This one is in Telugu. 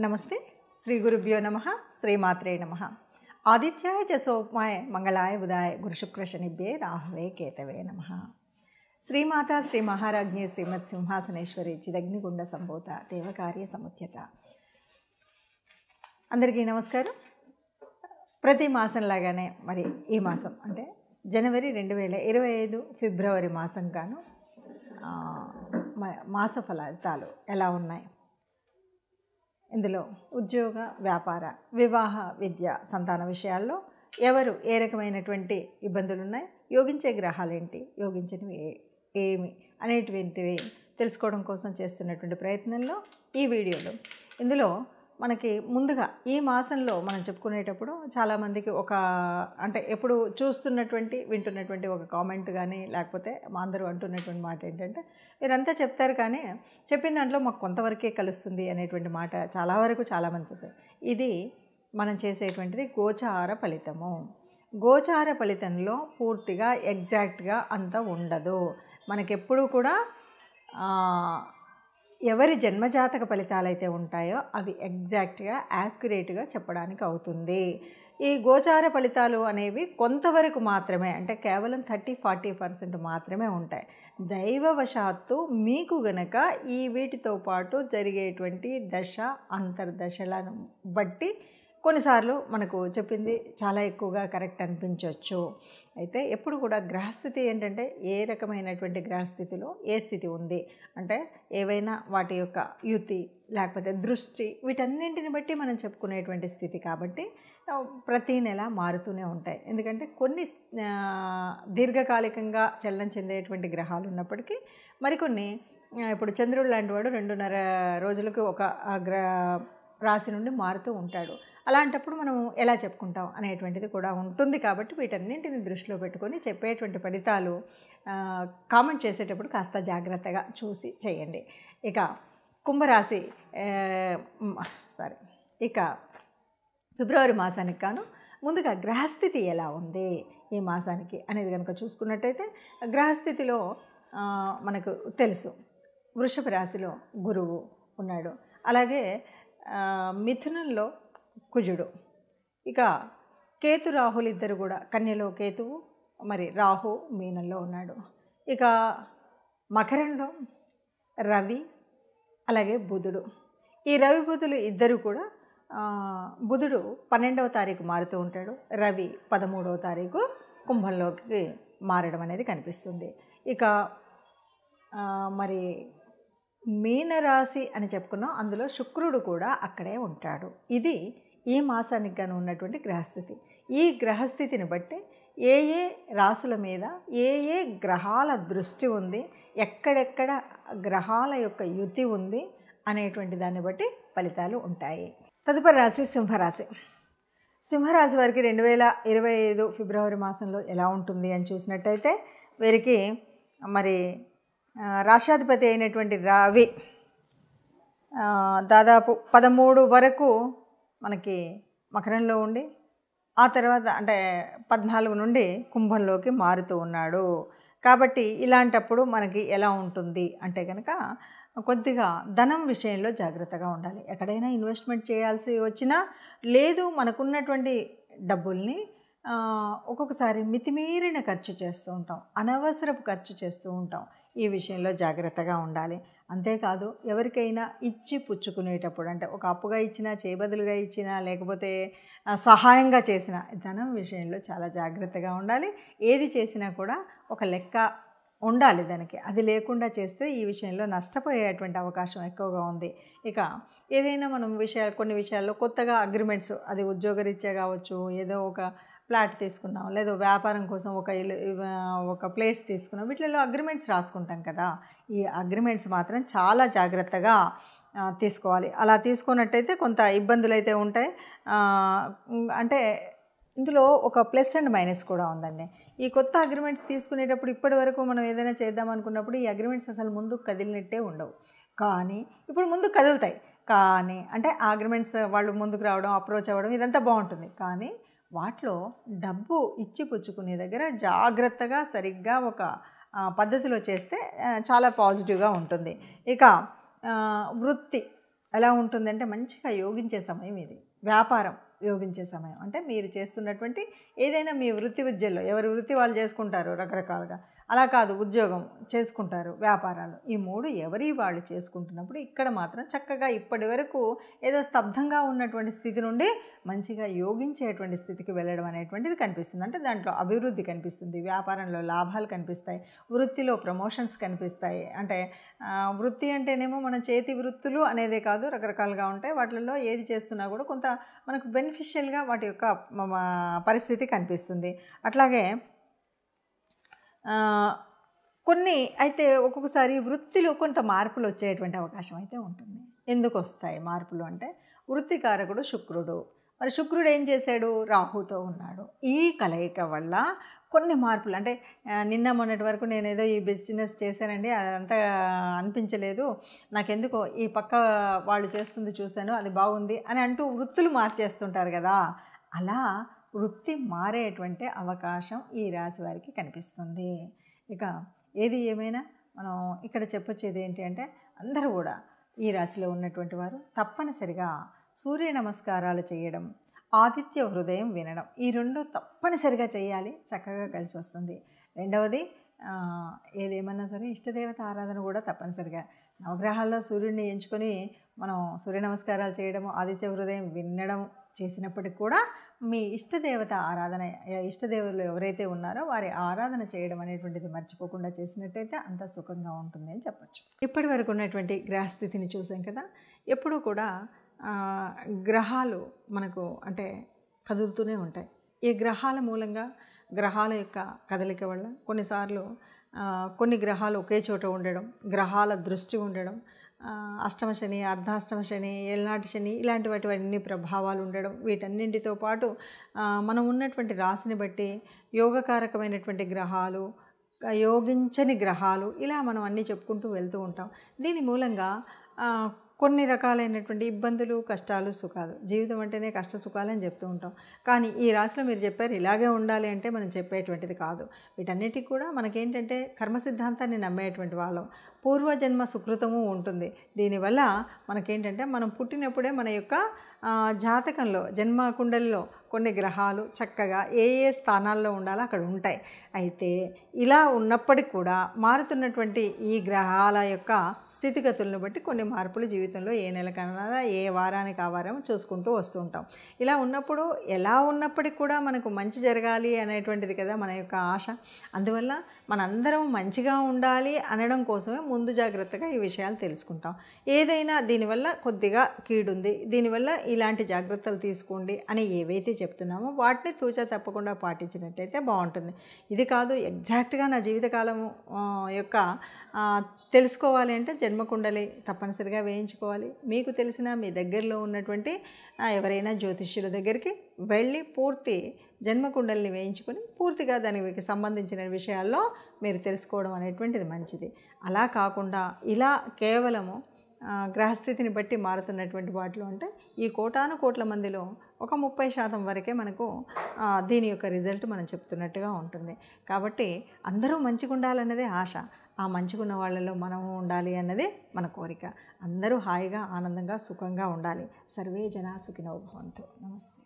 నమస్తే. శ్రీ గురుభ్యో నమః. శ్రీమాత్రే నమః. ఆదిత్యాయ చ సోమాయ మంగళాయ బుధాయ గురుశుక్ర శనిభ్యే రాహవే కేతవే నమః. శ్రీమాత శ్రీ మహారాజ్ఞి శ్రీమత్ సింహాసనేశ్వరి చిదగ్నిగుండ సంభూత దేవకార్య సముద్యత. అందరికీ నమస్కారం. ప్రతి మాసంలాగానే మరి ఈ మాసం అంటే జనవరి 2025 ఫిబ్రవరి మాసం గాను మాస ఫలితాలు ఎలా ఉన్నాయి, ఇందులో ఉద్యోగ, వ్యాపార, వివాహ, విద్య, సంతాన విషయాల్లో ఎవరు ఏ రకమైనటువంటి ఇబ్బందులు ఉన్నాయి, యోగించే గ్రహాలు ఏంటి, యోగించినవి ఏమి అనేటువంటివి తెలుసుకోవడం కోసం చేస్తున్నటువంటి ప్రయత్నంలో ఈ వీడియోలో ఇందులో మనకి ముందుగా ఈ మాసంలో మనం చెప్పుకునేటప్పుడు చాలామందికి అంటే ఎప్పుడు చూస్తున్నటువంటి వింటున్నటువంటి ఒక కామెంట్ కానీ లేకపోతే మా అందరూ అంటున్నటువంటి మాట ఏంటంటే, మీరంతా చెప్తారు కానీ చెప్పిన దాంట్లో మాకు కొంతవరకే కలుస్తుంది అనేటువంటి మాట చాలా వరకు చాలామంది చెప్పారు. ఇది మనం చేసేటువంటిది గోచార ఫలితము. గోచార ఫలితంలో పూర్తిగా ఎగ్జాక్ట్గా అంత ఉండదు. మనకెప్పుడు కూడా ఎవరి జన్మజాతక ఫలితాలు అయితే ఉంటాయో అవి ఎగ్జాక్ట్గా యాక్యురేట్గా చెప్పడానికి అవుతుంది. ఈ గోచార ఫలితాలు అనేవి కొంతవరకు మాత్రమే, అంటే కేవలం 30-40% మాత్రమే ఉంటాయి. దైవవశాత్తు మీకు గనక ఈ వీటితో పాటు జరిగేటువంటి దశ అంతర్దశలను బట్టి కొన్నిసార్లు మనకు చెప్పింది చాలా ఎక్కువగా కరెక్ట్ అనిపించవచ్చు. అయితే ఎప్పుడు కూడా గ్రహస్థితి ఏంటంటే ఏ రకమైనటువంటి గ్రహస్థితిలో ఏ స్థితి ఉంది అంటే ఏవైనా వాటి యొక్క యుతి లేకపోతే దృష్టి వీటన్నింటిని బట్టి మనం చెప్పుకునేటువంటి స్థితి కాబట్టి ప్రతీ నెల మారుతూనే ఉంటాయి. ఎందుకంటే కొన్ని దీర్ఘకాలికంగా చలనం చెందేటువంటి గ్రహాలు ఉన్నప్పటికీ మరికొన్ని ఇప్పుడు చంద్రుడు లాంటి వాడు 2.5 రోజులకు ఒక రాశి నుండి మారుతూ ఉంటాడు. అలాంటప్పుడు మనం ఎలా చెప్పుకుంటాం అనేటువంటిది కూడా ఉంటుంది. కాబట్టి వీటన్నింటిని దృష్టిలో పెట్టుకొని చెప్పేటువంటి ఫలితాలు కామెంట్ చేసేటప్పుడు కాస్త జాగ్రత్తగా చూసి చేయండి. ఇక కుంభరాశి ఇక ఫిబ్రవరి మాసానికి గాను ముందుగా గ్రహస్థితి ఎలా ఉంది ఈ మాసానికి అనేది కనుక చూసుకున్నట్టయితే, గ్రహస్థితిలో మనకు తెలుసు వృషభ రాశిలో గురువు ఉన్నాడు, అలాగే మిథునంలో కుజుడు, ఇక కేతు రాహులు ఇద్దరు కూడా కన్యలో కేతువు, మరి రాహు మీనంలో ఉన్నాడు. ఇక మకరంలో రవి, అలాగే బుధుడు. ఈ రవి బుధులు ఇద్దరు కూడా బుధుడు 12వ తారీఖు మారుతూ ఉంటాడు, రవి 13వ తారీఖు కుంభంలోకి మారడం అనేది కనిపిస్తుంది. ఇక మరి మీనరాశి అని చెప్పుకున్నాం, అందులో శుక్రుడు కూడా అక్కడే ఉంటాడు. ఇది ఈ మాసానికి గాను ఉన్నటువంటి గ్రహస్థితి. ఈ గ్రహస్థితిని బట్టి ఏ ఏ రాశుల మీద ఏ ఏ గ్రహాల దృష్టి ఉంది, ఎక్కడెక్కడ గ్రహాల యొక్క యుతి ఉంది అనేటువంటి దాన్ని బట్టి ఫలితాలు ఉంటాయి. తదుపరి రాశి సింహరాశి. సింహరాశి వారికి 2025 ఫిబ్రవరి మాసంలో ఎలా ఉంటుంది అని చూసినట్టయితే, వీరికి మరి రాష్ట్రాధిపతి అయినటువంటి రవి దాదాపు 13 వరకు మనకి మకరంలో ఉండి ఆ తర్వాత అంటే 14 నుండి కుంభంలోకి మారుతూ ఉన్నాడు. కాబట్టి ఇలాంటప్పుడు మనకి ఎలా ఉంటుంది అంటే కనుక కొద్దిగా ధనం విషయంలో జాగ్రత్తగా ఉండాలి. ఎక్కడైనా ఇన్వెస్ట్మెంట్ చేయాల్సి వచ్చినా లేదు, మనకున్నటువంటి డబ్బుల్ని ఒక్కొక్కసారి మితిమీరిన ఖర్చు చేస్తూ ఉంటాం, అనవసరపు ఖర్చు చేస్తూ ఉంటాం. ఈ విషయంలో జాగ్రత్తగా ఉండాలి. అంతేకాదు ఎవరికైనా ఇచ్చి పుచ్చుకునేటప్పుడు అంటే ఒక అప్పుగా ఇచ్చినా, చేబదులుగా ఇచ్చినా, లేకపోతే సహాయంగా చేసిన ధనం విషయంలో చాలా జాగ్రత్తగా ఉండాలి. ఏది చేసినా కూడా ఒక లెక్క ఉండాలి దానికి. అది లేకుండా చేస్తే ఈ విషయంలో నష్టపోయేటువంటి అవకాశం ఎక్కువగా ఉంది. ఇక ఏదైనా మనం కొన్ని విషయాల్లో కొత్తగా అగ్రిమెంట్స్, అది ఉద్యోగరీత్యా కావచ్చు, ఏదో ఒక ఫ్లాట్ తీసుకున్నాం, లేదా వ్యాపారం కోసం ఒక ప్లేస్ తీసుకున్నాం, వీటిలో అగ్రిమెంట్స్ రాసుకుంటాం కదా. ఈ అగ్రిమెంట్స్ మాత్రం చాలా జాగ్రత్తగా తీసుకోవాలి. అలా తీసుకున్నట్టయితే కొంత ఇబ్బందులు అయితే ఉంటాయి. అంటే ఇందులో ఒక ప్లస్ అండ్ మైనస్ కూడా ఉందండి. ఈ కొత్త అగ్రిమెంట్స్ తీసుకునేటప్పుడు ఇప్పటి వరకు మనం ఏదైనా చేద్దాం అనుకున్నప్పుడు ఈ అగ్రిమెంట్స్ అసలు ముందు కదిలినట్టే ఉండవు, కానీ ఇప్పుడు ముందు కదులుతాయి. కానీ అంటే ఆ అగ్రిమెంట్స్ వాళ్ళు ముందుకు రావడం, అప్రోచ్ అవ్వడం ఇదంతా బాగుంటుంది. కానీ వాటిలో డబ్బు ఇచ్చి పుచ్చుకునే దగ్గర జాగ్రత్తగా సరిగ్గా ఒక పద్ధతిలో చేస్తే చాలా పాజిటివ్గా ఉంటుంది. ఇక వృత్తి ఎలా ఉంటుందంటే మంచిగా యోగించే సమయం ఇది. వ్యాపారం యోగించే సమయం అంటే మీరు చేస్తున్నటువంటి ఏదైనా మీ వృత్తి విద్యల్లో, ఎవరి వృత్తి వాళ్ళు చేసుకుంటారు రకరకాలుగా, అలా కాదు ఉద్యోగం చేసుకుంటారు, వ్యాపారాలు, ఈ 3 ఎవరి వాళ్ళు చేసుకుంటున్నప్పుడు ఇక్కడ మాత్రం చక్కగా ఇప్పటి వరకు ఏదో స్తబ్దంగా ఉన్నటువంటి స్థితి నుండి మంచిగా యోగించేటువంటి స్థితికి వెళ్ళడం అనేటువంటిది కనిపిస్తుంది. అంటే దాంట్లో అభివృద్ధి కనిపిస్తుంది, వ్యాపారంలో లాభాలు కనిపిస్తాయి, వృత్తిలో ప్రమోషన్స్ కనిపిస్తాయి. అంటే వృత్తి అంటేనేమో మన చేతి వృత్తులు అనేదే కాదు, రకరకాలుగా ఉంటాయి. వాటిల్లో ఏది చేస్తున్నా కూడా కొంత మనకు బెనిఫిషియల్గా వాటి యొక్క పరిస్థితి కనిపిస్తుంది. అట్లాగే కొన్ని అయితే ఒక్కొక్కసారి వృత్తిలో కొంత మార్పులు వచ్చేటువంటి అవకాశం అయితే ఉంటుంది. ఎందుకు వస్తాయి మార్పులు అంటే వృత్తికారకుడు శుక్రుడు. మరి శుక్రుడు ఏం చేశాడు? రాహుతో ఉన్నాడు. ఈ కలయిక వల్ల కొన్ని మార్పులు అంటే నిన్న మొన్నటి వరకు నేనేదో ఈ బిజినెస్ చేశానండి, అదంతా అనిపించలేదు, నాకెందుకో ఈ పక్క వాళ్ళు చేస్తుంది చూశాను, అది బాగుంది అని అంటూ వృత్తులు మార్చేస్తుంటారు కదా. అలా వృత్తి మారేటువంటి అవకాశం ఈ రాశి వారికి కనిపిస్తుంది. ఇక ఏది ఏమైనా మనం ఇక్కడ చెప్పొచ్చేది ఏంటి అంటే అందరూ కూడా ఈ రాశిలో ఉన్నటువంటి వారు తప్పనిసరిగా సూర్య నమస్కారాలు చేయడం, ఆదిత్య హృదయం వినడం, ఈ 2 తప్పనిసరిగా చేయాలి, చక్కగా కలిసి వస్తుంది. రెండవది ఏదేమన్నా సరే ఇష్టదేవత ఆరాధన కూడా తప్పనిసరిగా నవగ్రహాల్లో సూర్యుడిని ఎంచుకొని మనం సూర్య నమస్కారాలు చేయడము, ఆదిత్య హృదయం వినడం చేసినప్పటికి కూడా మీ ఇష్టదేవత ఆరాధన, ఇష్టదేవులు ఎవరైతే ఉన్నారో వారి ఆరాధన చేయడం అనేటువంటిది మర్చిపోకుండా చేసినట్టయితే అంత సుఖంగా ఉంటుంది అని చెప్పచ్చు. ఇప్పటి వరకు ఉన్నటువంటి గ్రహస్థితిని చూసాం కదా. ఎప్పుడూ కూడా గ్రహాలు మనకు అంటే కదులుతూనే ఉంటాయి. ఈ గ్రహాల మూలంగా, గ్రహాల యొక్క కదలిక వల్ల కొన్నిసార్లు కొన్ని గ్రహాలు ఒకే చోట ఉండడం, గ్రహాల దృష్టి ఉండడం, అష్టమ శని, అర్ధాష్టమ శని, ఏళ్ళనాటి శని, ఇలాంటి వాటివన్నీ ప్రభావాలు ఉండడం, వీటన్నింటితో పాటు మనం ఉన్నటువంటి రాశిని బట్టి యోగకారకమైనటువంటి గ్రహాలు, యోగించని గ్రహాలు, ఇలా మనం అన్నీ చెప్పుకుంటూ వెళ్తూ ఉంటాం. దీని మూలంగా కొన్ని రకాలైనటువంటి ఇబ్బందులు, కష్టాలు, సుఖాలు, జీవితం అంటేనే కష్ట సుఖాలని చెప్తూ ఉంటాం. కానీ ఈ రాశిలో మీరు చెప్పారు ఇలాగే ఉండాలి అంటే మనం చెప్పేటువంటిది కాదు. వీటన్నిటికి కూడా మనకేంటంటే కర్మ సిద్ధాంతాన్ని నమ్మేటువంటి వాళ్ళం, పూర్వజన్మ సుకృతము ఉంటుంది. దీనివల్ల మనకేంటంటే మనం పుట్టినప్పుడే మన యొక్క జాతకంలో, జన్మ కుండలిలో కొన్ని గ్రహాలు చక్కగా ఏ ఏ స్థానాల్లో ఉండాలో అక్కడ ఉంటాయి. అయితే ఇలా ఉన్నప్పటికీ కూడా మారుతున్నటువంటి ఈ గ్రహాల యొక్క స్థితిగతులను బట్టి కొన్ని మార్పులు జీవితంలో ఏ నెల కన్నా ఏ వారానికి ఆ వారం చూసుకుంటూ వస్తూ ఉంటాం. ఇలా ఉన్నప్పుడు ఎలా ఉన్నప్పటికీ కూడా మనకు మంచి జరగాలి అనేటువంటిది కదా మన యొక్క ఆశ. అందువల్ల మనందరం మంచిగా ఉండాలి అనడం కోసమే ముందు జాగ్రత్తగా ఈ విషయాలు తెలుసుకుంటాం. ఏదైనా దీనివల్ల కొద్దిగా కీడుంది, దీనివల్ల ఇలాంటి జాగ్రత్తలు తీసుకోండి అని ఏవైతే చెప్తున్నామో వాటిని తూచా తప్పకుండా పాటించినట్టయితే బాగుంటుంది. ఇది కాదు ఎగ్జాక్ట్గా నా జీవితకాలము యొక్క తెలుసుకోవాలి అంటే జన్మకుండలి తప్పనిసరిగా వేయించుకోవాలి. మీకు తెలిసిన మీ దగ్గరలో ఉన్నటువంటి ఎవరైనా జ్యోతిష్యుల దగ్గరికి వెళ్ళి పూర్తి జన్మకుండలిని వేయించుకొని పూర్తిగా దానికి సంబంధించిన విషయాల్లో మీరు తెలుసుకోవడం అనేటువంటిది మంచిది. అలా కాకుండా ఇలా కేవలము గ్రహస్థితిని బట్టి మారుతున్నటువంటి వాటిలో అంటే ఈ కోటాను కోట్ల మందిలో ఒక 30% వరకే మనకు దీని యొక్క రిజల్ట్ మనం చెప్తున్నట్టుగా ఉంటుంది. కాబట్టి అందరూ మంచిగా ఉండాలన్నదే ఆశ. ఆ మంచిగున్న వాళ్ళలో మనము ఉండాలి అన్నది మన కోరిక. అందరూ హాయిగా, ఆనందంగా, సుఖంగా ఉండాలి. సర్వే జనా సుఖినో భవంతు. నమస్తే.